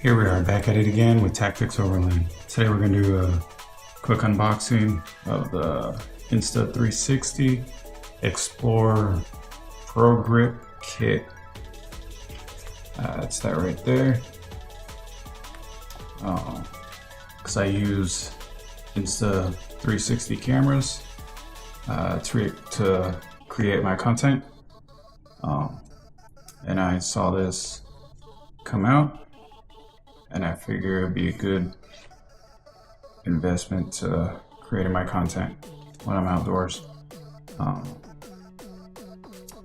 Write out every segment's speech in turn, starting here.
Here we are back at it again with Tactics Overland. Today we're going to do a quick unboxing of the Insta360 Xplorer Pro Grip Kit. It's that right there. Because I use Insta360 cameras to create my content. And I saw this come out, and I figure it'd be a good investment to creating my content when I'm outdoors.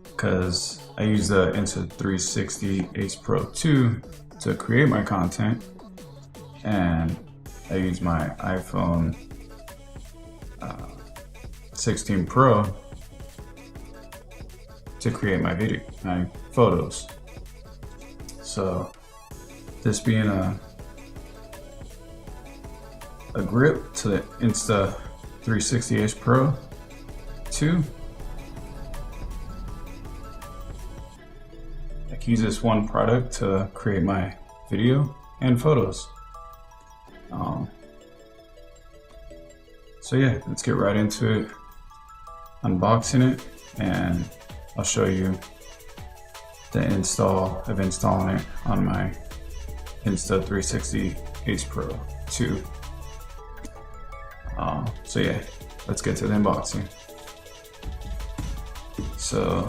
Because I use the Insta360 Ace Pro 2 to create my content, and I use my iPhone 16 Pro to create my photos. So this being a grip to the Insta360 Ace Pro 2, I can use this one product to create my video and photos. So yeah, let's get right into it, unboxing it, and I'll show you the install of installing it on my Insta360 Ace Pro 2. So yeah, let's get to the unboxing. So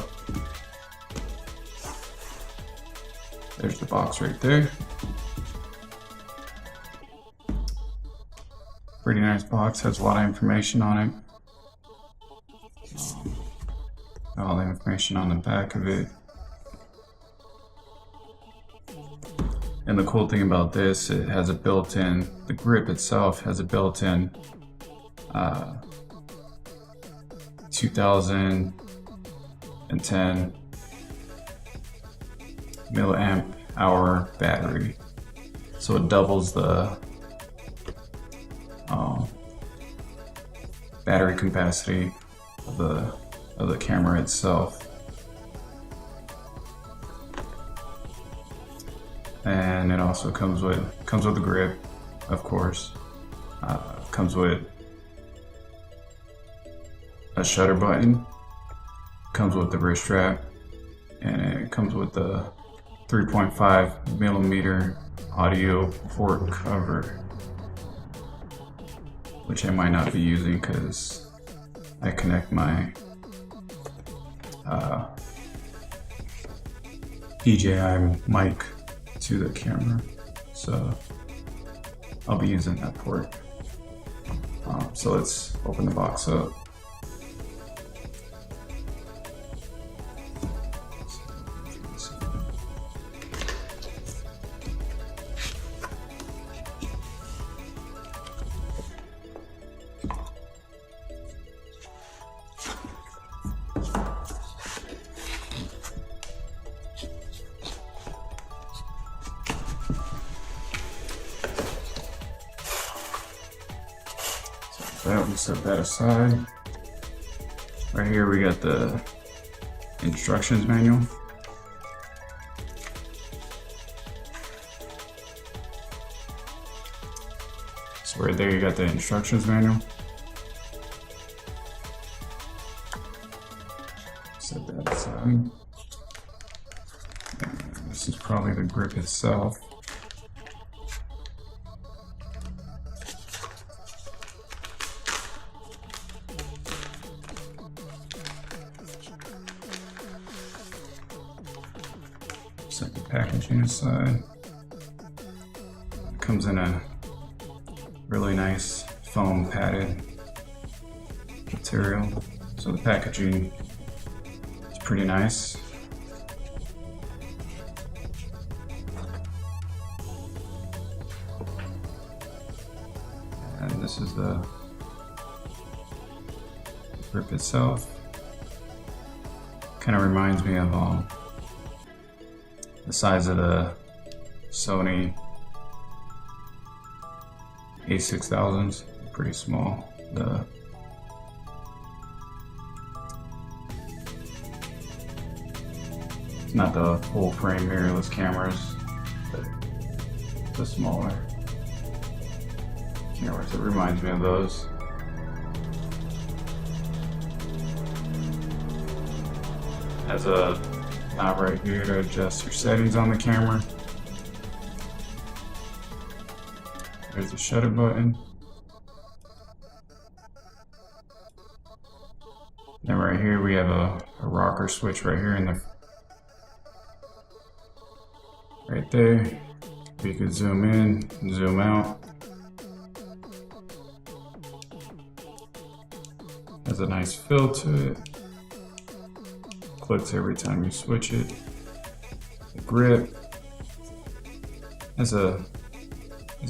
there's the box right there. Pretty nice box, has a lot of information on it. All the information on the back of it. And the cool thing about this, it has a built-in, the grip itself has a built-in 2010 milliamp hour battery. So it doubles the battery capacity of the camera itself. And it also comes with the grip, of course. Comes with a shutter button, comes with the wrist strap, and it comes with the 3.5 millimeter audio port cover, which I might not be using because I connect my DJI mic to the camera, so I'll be using that port. So let's open the box up. We set that aside. Right here we got the instructions manual. So right there you got the instructions manual. Set that aside. And this is probably the grip itself. Set the packaging aside. It comes in a really nice foam padded material, so the packaging is pretty nice. And this is the grip itself. Kind of reminds me of the size of the Sony A6000s, pretty small. Not the full frame mirrorless cameras, but the smaller cameras. It reminds me of those. Has a knob right here to adjust your settings on the camera. There's the shutter button. Then right here we have a rocker switch right here in the right there. You can zoom in, zoom out. Has a nice feel to it. Clicks every time you switch it. The grip has a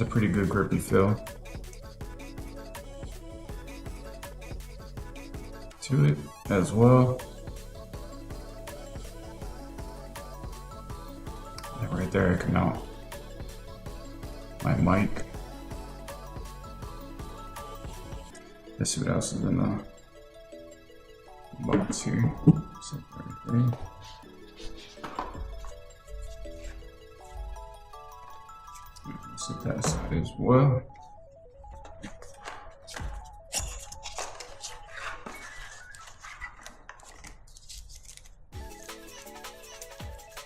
pretty good grippy feel to it as well. And right there I can mount my mic. Let's see what else is in the box here. Set that right there. Set that aside as well.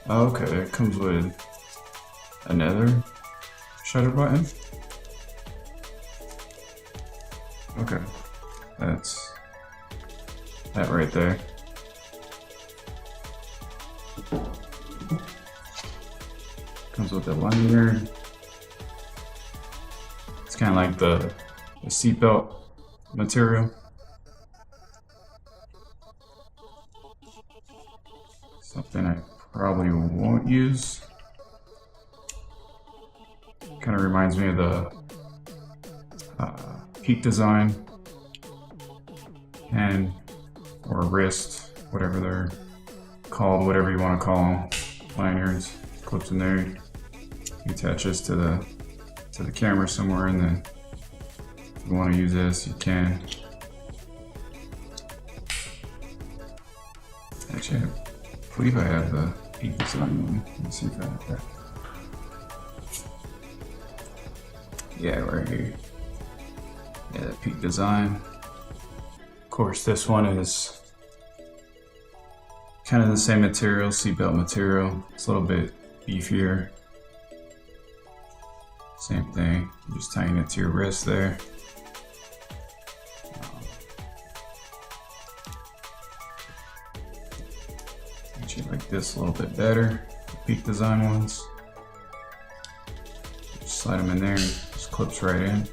Okay, it comes with another shutter button. Okay, that's that right there. Comes with a lanyard. It's kind of like the seatbelt material. Something I probably won't use. Kind of reminds me of the Peak Design hand or wrist, whatever they're called, whatever you want to call them, lanyards. Clips in there. You attach this to the camera somewhere, and then if you want to use this, you can. Actually, I believe I have the Peak Design one. Let me see if I have that. Yeah, right here. Yeah, the Peak Design. Of course, this one is kind of the same material, seatbelt material. It's a little bit beefier. Same thing, just tying it to your wrist there. Actually, like this a little bit better. The Peak Design ones. Just slide them in there and just clips right in.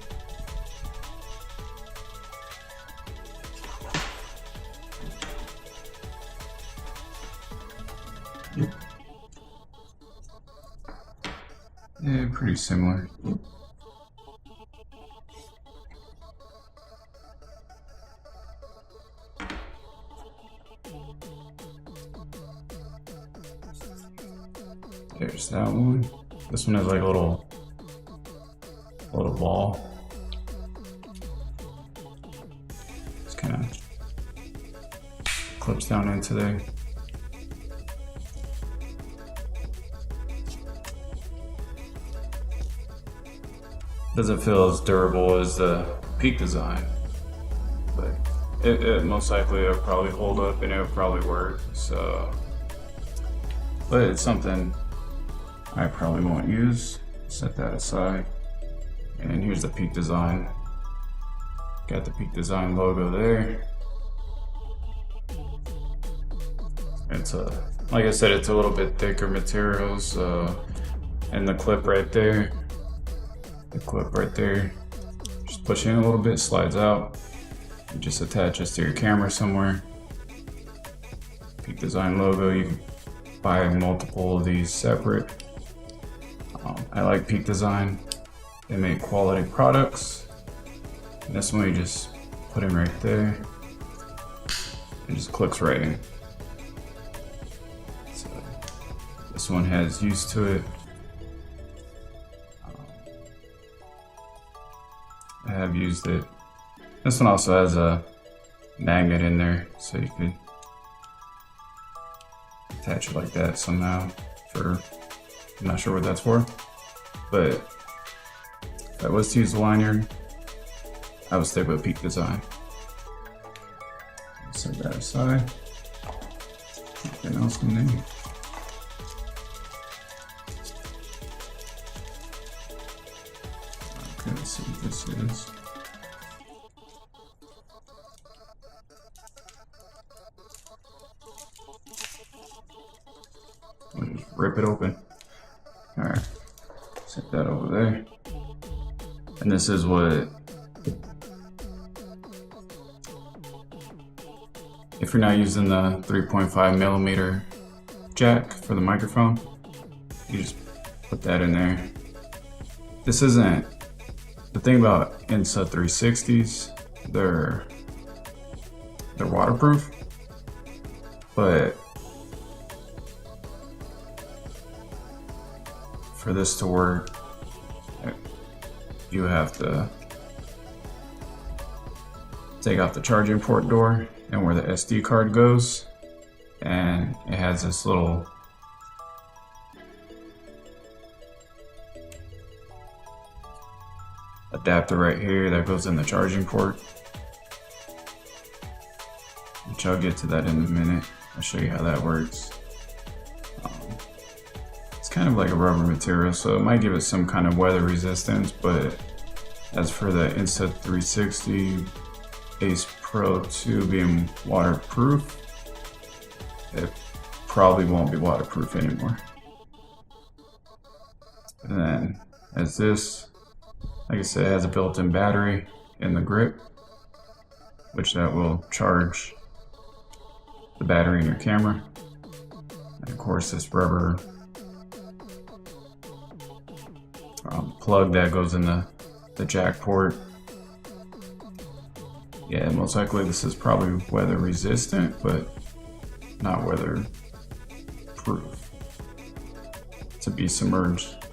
Yeah, pretty similar. There's that one. This one has like a little ball. Just kind of clips down into there. Doesn't feel as durable as the Peak Design, but it most likely will probably hold up and it'll probably work. So, but it's something I probably won't use. Set that aside. And here's the Peak Design. Got the Peak Design logo there. It's like I said, it's a little bit thicker materials, and the clip right there. The clip right there, just push in a little bit, slides out. You just attach this to your camera somewhere. Peak Design logo, you can buy multiple of these separate. I like Peak Design. They make quality products. And this one you just put in right there. It just clicks right in. So this one has used to it. I have used it. This one also has a magnet in there, so you could attach it like that somehow. I'm not sure what that's for, but If I was to use the lanyard, I would stick with Peak Design. Set that aside. Nothing else in there. Okay, let's see what this is. I'll just rip it open. All right, set that over there. And this is what, if you're not using the 3.5mm jack for the microphone, you just put that in there. This isn't, the thing about Insta360s, they're waterproof, but for this to work, you have to take off the charging port door and where the SD card goes, and it has this little adapter right here that goes in the charging port, which I'll get to that in a minute. I'll show you how that works. It's kind of like a rubber material, so it might give it some kind of weather resistance, but as for the Insta360 Ace Pro 2 being waterproof, it probably won't be waterproof anymore. And then as this, like I said, it has a built-in battery in the grip, which that will charge the battery in your camera. And of course this rubber plug that goes in the jack port. Yeah, most likely this is probably weather resistant, but not weather proof to be submerged.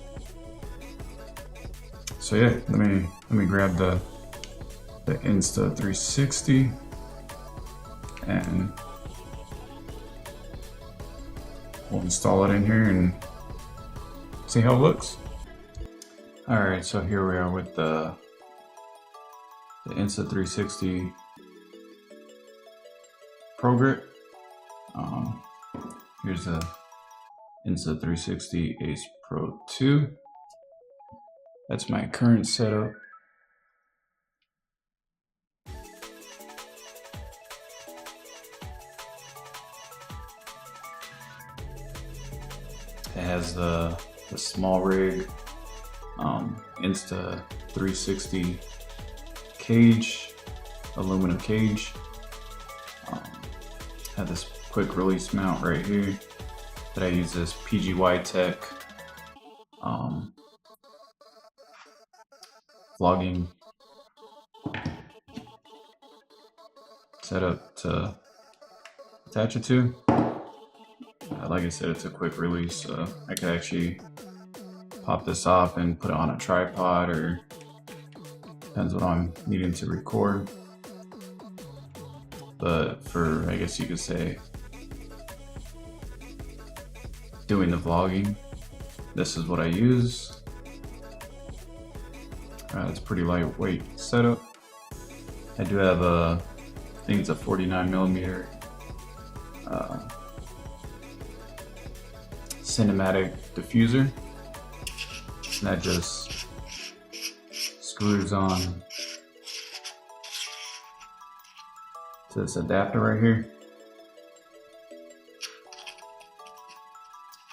So yeah, let me grab the Insta360 and we'll install it in here and see how it looks. All right, so here we are with the Insta360 Pro Grip. Here's the Insta360 Ace Pro 2. That's my current setup. It has the small rig Insta360 cage, aluminum cage. Have this quick release mount right here that I use this PGY Tech vlogging setup to attach it to. Like I said, it's a quick release, so I could actually pop this off and put it on a tripod, or depends what I'm needing to record. But for, I guess you could say, doing the vlogging, this is what I use. It's pretty lightweight setup. I do have I think it's a 49mm cinematic diffuser. And that just screws on to this adapter right here.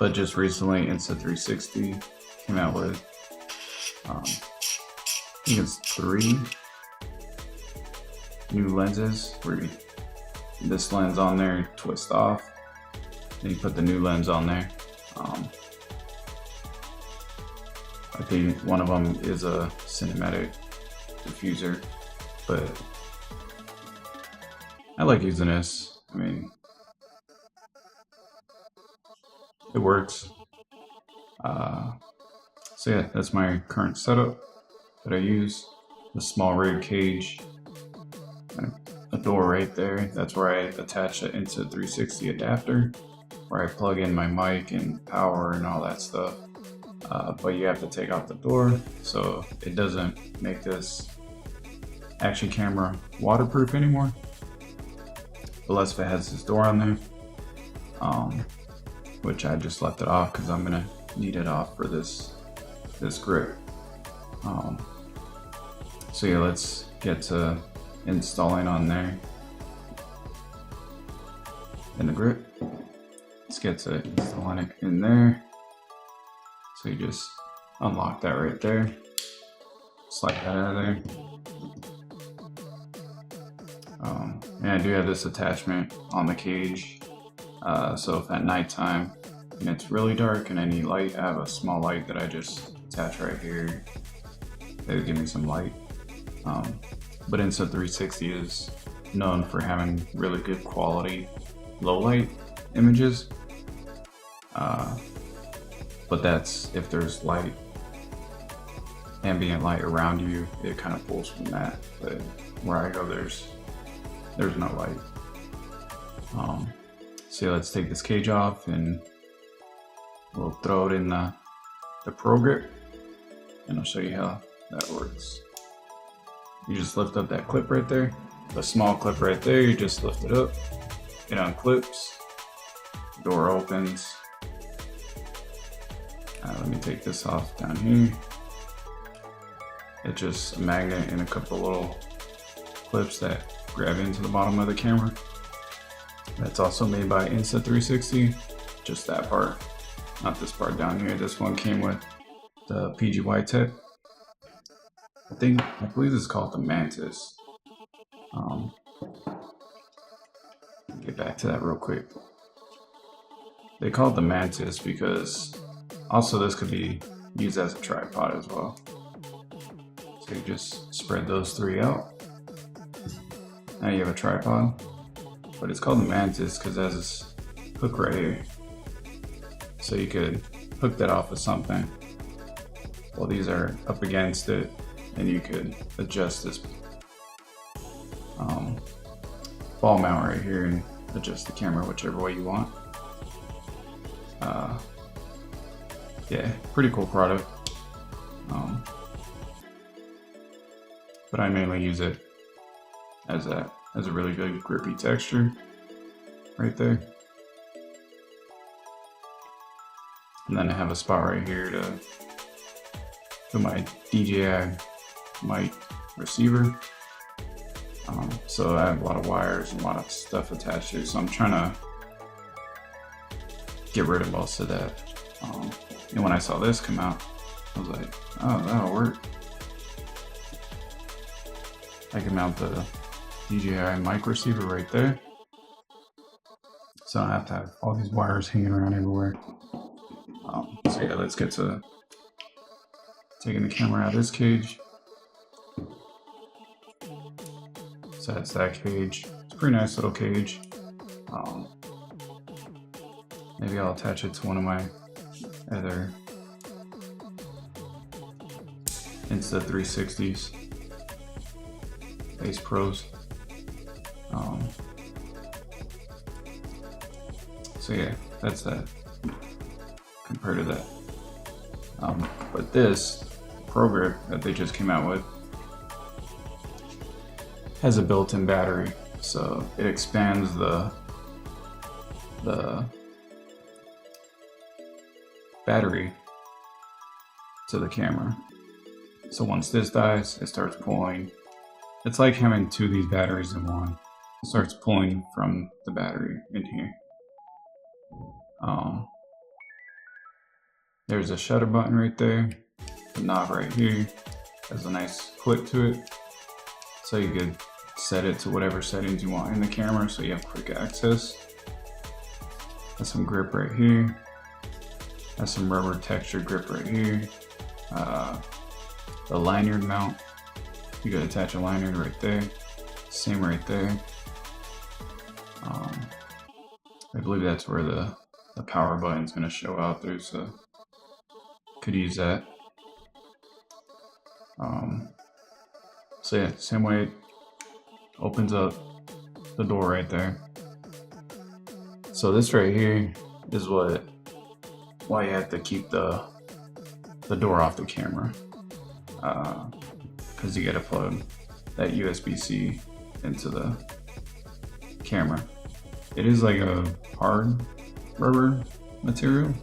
But just recently, Insta360 came out with, I think it's 3 new lenses, where this lens on there, twist off, then you put the new lens on there. I think one of them is a cinematic diffuser, but I like using this. I mean, it works. So yeah, that's my current setup that I use. The small rig cage, and a door right there. That's where I attach the Insta360 adapter, where I plug in my mic and power and all that stuff. but you have to take out the door so it doesn't make this action camera waterproof anymore, unless if it has this door on there, which I just left it off because I'm gonna need it off for this grip. So yeah, let's get to installing on there in the grip. Let's get to installing it in there. So you just unlock that right there, slide that out of there. And I do have this attachment on the cage, so if at nighttime and it's really dark and I need light, I have a small light that I just attach right here. It'll give me some light. But Insta360 is known for having really good quality low light images. But that's if there's light, ambient light around you, it kind of pulls from that. But where I go, there's no light. So yeah, let's take this cage off and we'll throw it in the Pro Grip, and I'll show you how that works. You just lift up that clip right there, the small clip right there, you just lift it up, it unclips, door opens. Let me take this off down here. It's just a magnet and a couple little clips that grab into the bottom of the camera. That's also made by Insta360, just that part, not this part down here. This one came with the PGY tech. I believe this is called the Mantis. Get back to that real quick. They call it the Mantis because also this could be used as a tripod as well. So you just spread those three out. Now you have a tripod, but it's called the Mantis because it has this hook right here. So you could hook that off of something while these are up against it, and you could adjust this ball mount right here and adjust the camera whichever way you want. Yeah, pretty cool product. But I mainly use it as a really good grippy texture right there. And then I have a spot right here to put my DJI mic receiver. So I have a lot of wires and a lot of stuff attached to it, so I'm trying to get rid of most of that. And when I saw this come out, I was like, oh, that'll work. I can mount the DJI mic receiver right there, so I don't have to have all these wires hanging around everywhere. So yeah, let's get to taking the camera out of this cage. So that's that cage. It's a pretty nice little cage. Maybe I'll attach it to one of my other Insta360s Ace Pros. So yeah, that's that compared to that. But this Pro Grip that they just came out with has a built-in battery, so it expands the battery to the camera. So once this dies, it starts pulling. It's like having two of these batteries in one. It starts pulling from the battery in here. There's a shutter button right there. The knob right here has a nice clip to it, so you could set it to whatever settings you want in the camera, so you have quick access. Has some grip right here. Has some rubber texture grip right here. The lanyard mount, you could attach a lanyard right there. Same right there. I believe that's where the power button is going to show out there, so could use that. So yeah, same way it opens up the door right there. So this right here is why you have to keep the door off the camera, because you gotta plug that USB-C into the camera. It is like a hard rubber material,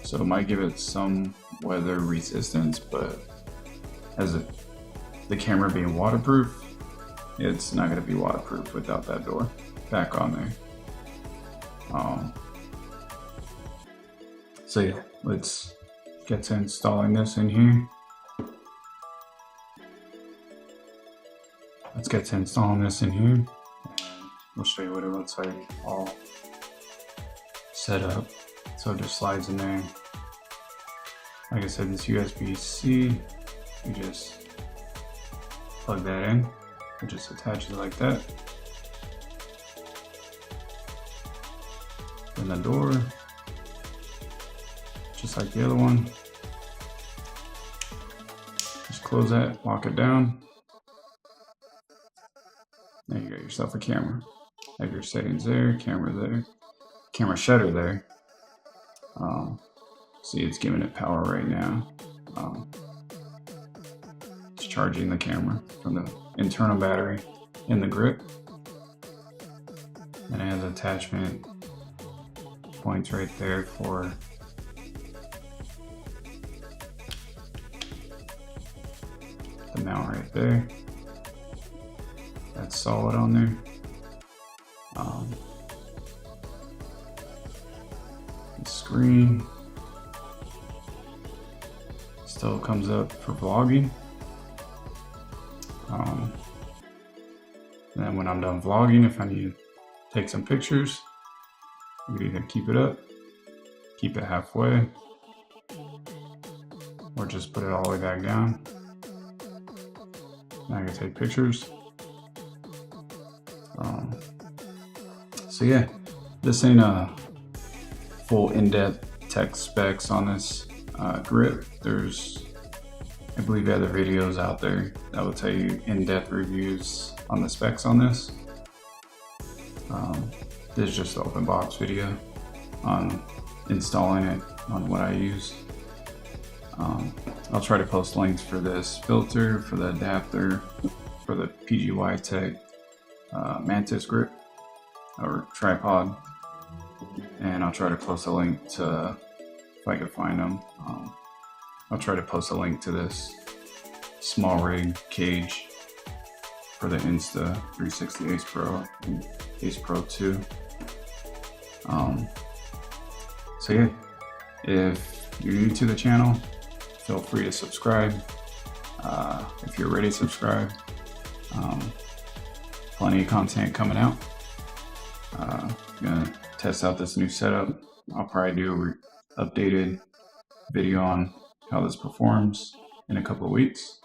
so it might give it some weather resistance, but as the camera being waterproof, it's not going to be waterproof without that door back on there. So yeah, let's get to installing this in here. Let's get to installing this in here. We'll show you what it looks like all set up. So it just slides in there. Like I said, this USB-C, you just plug that in. It just attaches like that. Then the door, just like the other one. Just close that, lock it down. Now you got yourself a camera. Have your settings there, camera shutter there. See, it's giving it power right now. It's charging the camera from the internal battery in the grip. And it has attachment points right there for the mount right there. That's solid on there. The screen still comes up for vlogging. And then when I'm done vlogging, if I need to take some pictures, I can either keep it up, keep it halfway, or just put it all the way back down. Now I can take pictures. So yeah, this ain't a full in-depth tech specs on this grip. There's, I believe, other videos out there that will tell you in-depth reviews on the specs on this. This is just the open box video on installing it on what I use. I'll try to post links for this filter, for the adapter, for the PGY Tech Mantis grip or tripod, and I'll try to post a link to, if I can find them, I'll try to post a link to this small rig cage for the Insta360 Ace Pro and Ace Pro 2. So yeah, if you're new to the channel, feel free to subscribe. If you're already subscribed, plenty of content coming out. I'm gonna test out this new setup. I'll probably do a updated video on how this performs in a couple of weeks.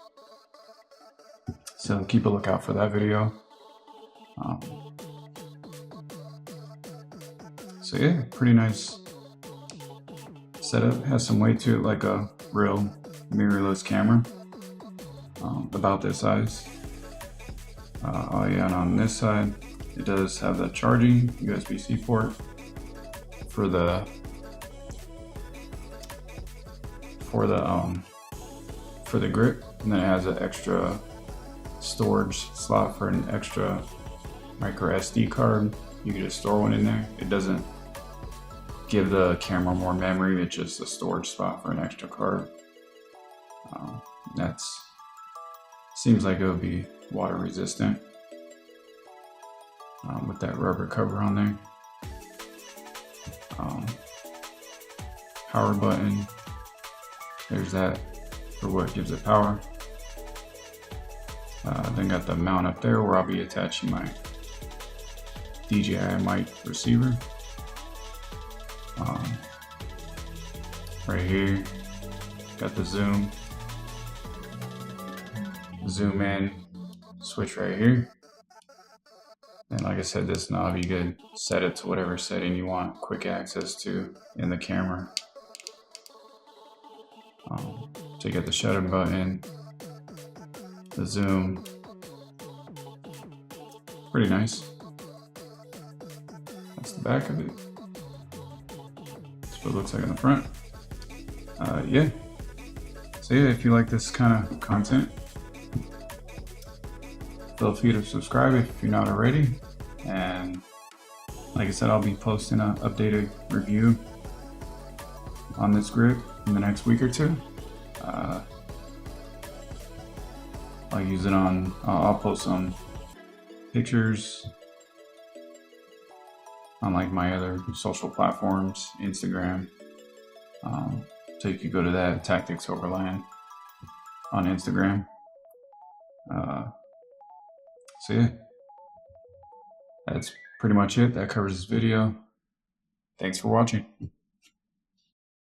So keep a lookout for that video. So yeah, pretty nice setup. Has some weight to it, like a real mirrorless camera, about this size. Oh yeah, and on this side, it does have the charging USB-C port for the grip, and then it has an extra storage slot for an extra micro SD card. You can just store one in there. It doesn't give the camera more memory, it's just a storage spot for an extra card. That's seems like it would be water resistant with that rubber cover on there. Power button, there's that for what gives it power. Then got the mount up there where I'll be attaching my DJI mic receiver. Right here, got the zoom in switch right here. And like I said, this knob, you could set it to whatever setting you want quick access to in the camera. So you got the shutter button, the zoom, pretty nice. That's the back of it. That's what it looks like in the front. Yeah, So yeah, if you like this kind of content, feel free to subscribe if you're not already. And like I said, I'll be posting an updated review on this grip in the next week or two. I'll use it on, I'll post some pictures on like my other social platforms, Instagram. So you could go to that, Tactics Overland on Instagram. So yeah, that's pretty much it. That covers this video. Thanks for watching.